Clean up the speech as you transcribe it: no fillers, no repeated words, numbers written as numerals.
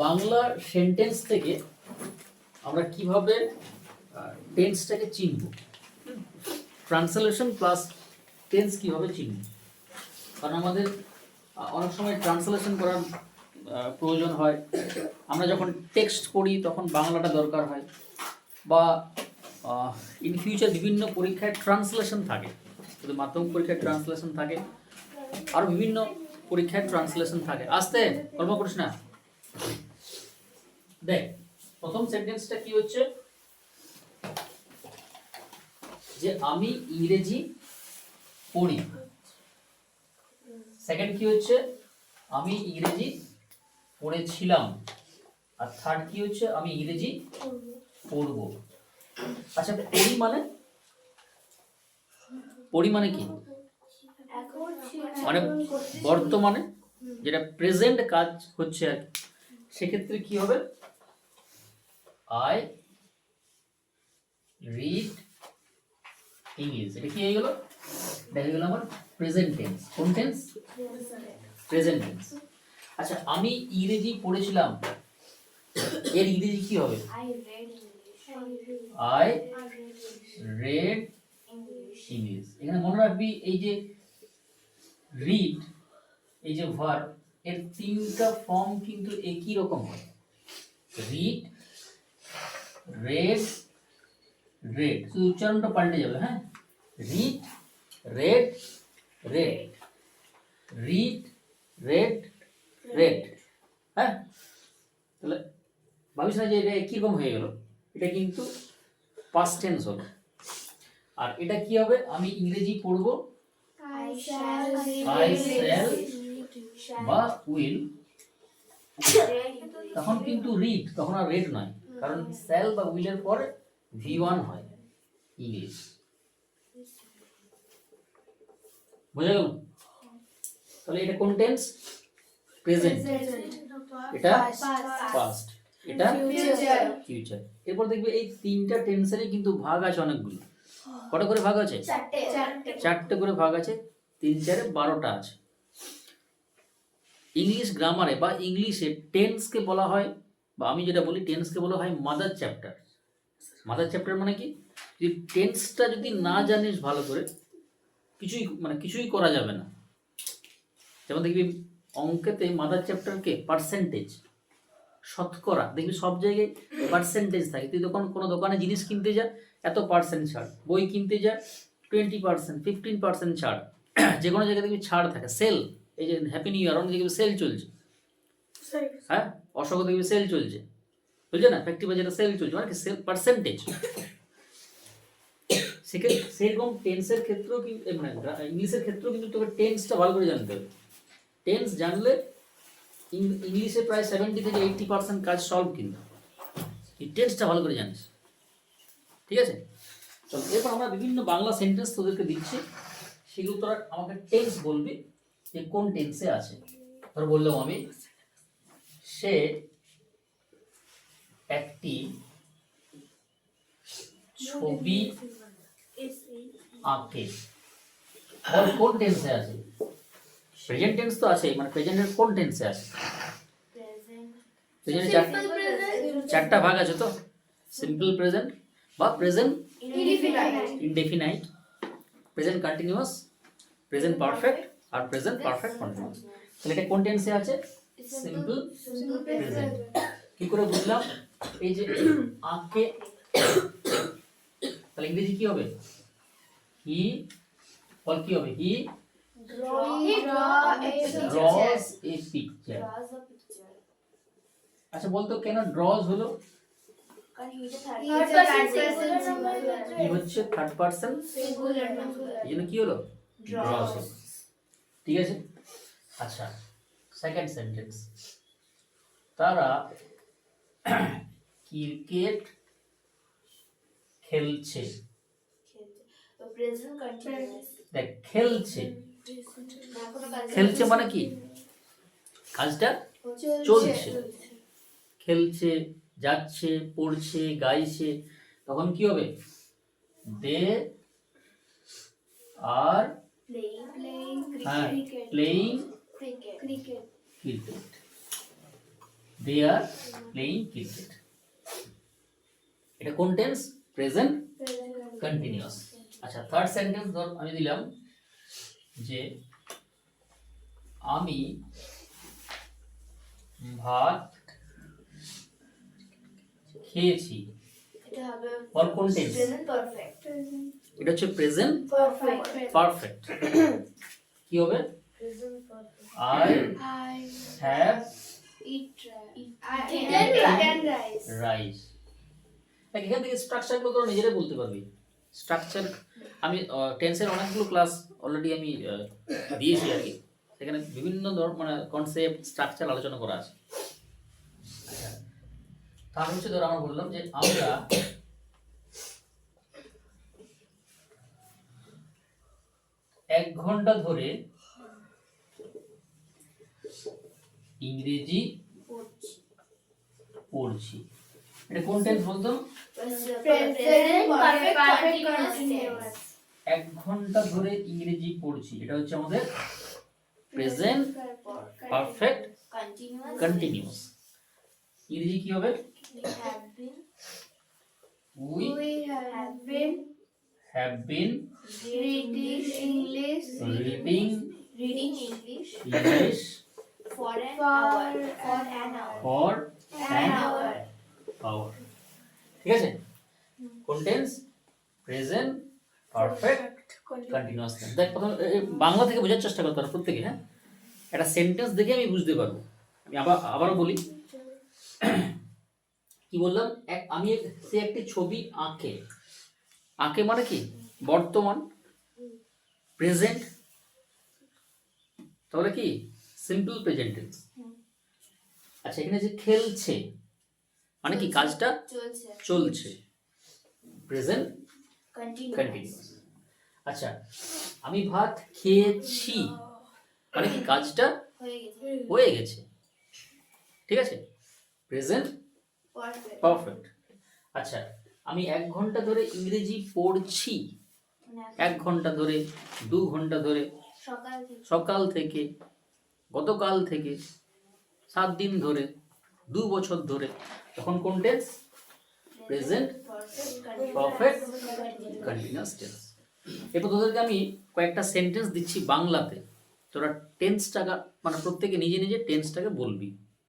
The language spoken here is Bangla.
বাংলা সেন্টেন্স থেকে আমরা কিভাবে টেন্সটাকে চিনব, ট্রান্সলেশন প্লাস টেন্স কিভাবে চিনব। কারণ আমাদের অনেক সময় ট্রান্সলেশন করার প্রয়োজন হয়। আমরা যখন টেক্সট পড়ি তখন বাংলাটা দরকার হয়, বা ইন ফিউচার বিভিন্ন পরীক্ষায় ট্রান্সলেশন থাকে, শুধু মাধ্যমিক পরীক্ষায় ট্রান্সলেশন থাকে, আরও বিভিন্ন পরীক্ষায় ট্রান্সলেশন থাকে। আসতে গল্প করিস না। দেখ, প্রথম সেন্টেন্সটা কি হচ্ছে, যে আমি ইংরেজি পড়ি। সেকেন্ড কি হচ্ছে, আমি ইংরেজি পড়েছিলাম। আর থার্ড কি হচ্ছে, আমি ইংরেজি পড়ব। আচ্ছা, পড়ি মানে কি? মানে বর্তমানে যেটা প্রেজেন্ট কাজ হচ্ছে আর কি, সেক্ষেত্রে কি হবে, আই রিড ইংলিশ। এটা কি হয়ে গেল? এটা হয়ে গেল আমার প্রেজেন্ট টেন্স। কোন টেন্স? Present tense. আচ্ছা, আমি ইংরেজি পড়েছিলাম, এর ইংরেজি কি হবে? I red English. এখানে মনে রাখবি, এই যে রিড, এই যে ভার্ব, এর তিনটা ফর্ম কিন্তু একই রকম হয়। রিড, রেড, রেড, শুধু উচ্চারণটা পাল্টে যাবে। হ্যাঁ, read, red, red, read, red, red. হ্যাঁ, তাহলে ভাবিস না যে এটা কিরকম হয়ে গেল, এটা কিন্তু পাস্ট টেন্স হবে। আর এটা কি হবে, আমি ইংরেজি পড়বো, আই শ্যাল বা উইল, তখন কিন্তু রিড, তখন আর রেড নয়, কারণ শ্যাল বা উইলের পরে V1 হয় ইংলিশ। বুঝা গেল? তাহলে এটা কোন টেন্স? প্রেজেন্ট। এটা পাস্ট, এটা ফিউচার। এরপর দেখবে এই তিনটা টেন্সেরই কিন্তু ভাগ আছে অনেকগুলো। কটা করে ভাগ আছে? চারটে করে ভাগ আছে। 3 4 12টা আছে। ইংলিশ গ্রামারে বা ইংলিশে টেন্সকে বলা হয়, বা আমি যেটা বলি টেন্সকে বলা হয় মাদার চ্যাপ্টার। মাদার চ্যাপ্টার মানে কি, যদি টেন্সটা যদি না জানিস ভালো করে, কিছুই করা যাবে না। যেমন দেখবি অঙ্কেতে মাদার চ্যাপ্টারকে পার্সেন্টেজ, শতকরা, দেখবি সব জায়গায় পার্সেন্টেজ থাকে। তুই কোনো দোকানে জিনিস কিনতে যা, এত পার্সেন্ট ছাড়। বই কিনতে যা, 20%, 15% ছাড়। যে কোনো জায়গায় দেখবি ছাড় থাকে। সেল, এই যে হ্যাপি নিউ ইয়ার, অনেক দেখবি সেল চলছে। হ্যাঁ, অশোক দেখবি সেল চলছে, বুঝলে না? ফ্যাক্টরি বাজারে সেল চলছে, মানে কি সেল পার্সেন্টেজ। সেরকম টেন্সের ক্ষেত্রেও কি, মানে ইংলিশের ক্ষেত্রেও কিন্তু তোকে টেন্সটা ভালো করে জানতে হবে। টেন্স জানলে ইংলিশে প্রায় 70 থেকে 80% কাজ সলভ। কিন্তু এই টেন্সটা ভালো করে জানিস, ঠিক আছে? তো এরপর আমরা বিভিন্ন বাংলা সেন্টেন্স তোদেরকে দিচ্ছি, সেগুলো তোরা আমাকে টেন্স বলবি যে কোন টেন্সে আছে। ধর বললাম আমি, সে একটি ছবি আঁকে। বল কোন টেন্সে আছে? প্রেজেন্ট টেন্স তো আছে, মানে প্রেজেন্টের কোন টেন্সে আছে? প্রেজেন্ট চারটা ভাগ আছে তো, সিম্পল প্রেজেন্ট বা present indefinite, present continuous, present perfect আর প্রেজেন্ট পারফেক্ট কন্টিনিউয়াস। তাহলে এটা কোন টেন্সে আছে? Simple present. কি করে বুঝলাম? এই যে আঁকে, তাহলে ইংরেজি কি হবে? হি, বল কি হবে? হি draws a picture. আচ্ছা বলতো কেন ড্রজ হলো? কি হচ্ছে? থার্ড পারসন সিঙ্গুলার, এই জন্য কি হলো? ড্রজ হলো। ঠিক আছে। আচ্ছা, সেকেন্ড সেন্টেন্স, তারা ক্রিকেট খেলছে। দেখ, খেলছে, খেলছে মানে কি, কাজটা চলছে। খেলছে, যাচ্ছে, পড়ছে, গাইছে, তখন কি হবে? They are playing cricket. They are playing cricket. এটা কোন টেন্স? Present continuous. আচ্ছা, থার্ড সেন্টেন্স ধর আমি দিলাম যে আমি ভাত খেয়েছি। এটা হবে বল কোন টেন্স? Present perfect. এটা হচ্ছে প্রেজেন্ট পারফেক্ট। কি হবে? Present perfect. I I have eaten rice. Rice. এখান থেকে স্ট্রাকচার গুলো তোরা নিজেরাই বলতে পারবি। স্ট্রাকচার আমি টেন্সের অনেকগুলো ক্লাস অলরেডি আমি দিয়েছি আর কি, সেখানে বিভিন্ন মানে কনসেপ্ট স্ট্রাকচার আলোচনা করা আছে। আচ্ছা, তার হচ্ছে ধর আমরা বললাম যে আমরা এক ঘন্টা ধরে ইংরেজি পড়ছি। এটা কোন টেন্স বলতাম? Present perfect continuous. এক ঘন্টা ধরে ইংরেজি পড়ছি, এটা হচ্ছে আমাদের প্রেজেন্ট পারফেক্ট Continuous. কন্টিনিউয়াস। ইংরেজি কি হবে? We we have been have been reading English reading English for an hour. For an hour. ঠিক আছে? কোন tense? Present perfect continuous tense. দেখ প্রথম বাংলা থেকে বোঝার চেষ্টা করতে পারো প্রত্যেকে। হ্যাঁ, একটা সেন্টেন্স দেখে আমি বুঝতে পারবো। আমি আবারও বলি, কি বললাম? আমি সে একটি ছবি আঁকে। আঁকে মানে কি? বর্তমান, প্রেজেন্ট, তাহলে কি সিম্পল প্রেজেন্ট টেন্স। আচ্ছা, এখানে যে খেলছে মানে কি? কাজটা চলছে, প্রেজেন্ট কন্টিনিউয়াস। আচ্ছা, আমি ভাত খেয়েছি মানে কি? কাজটা হয়ে গেছে। ঠিক আছে? Present perfect. আচ্ছা, আমি এক ঘন্টা ধরে ইংরেজি পড়ছি। এক ঘন্টা ধরে, 2 ঘন্টা ধরে, সকাল থেকে, গতকাল থেকে, 7 দিন ধরে, 2 বছর ধরে। তখন কোন tense? Present perfect continuous tense. এরপর তোদেরকে আমি কয়েকটা সেন্টেন্স দিচ্ছি বাংলাতে, তোরা টেন্সটাকে মানে প্রত্যেকে নিজে নিজে টেন্সটাকে বলবি।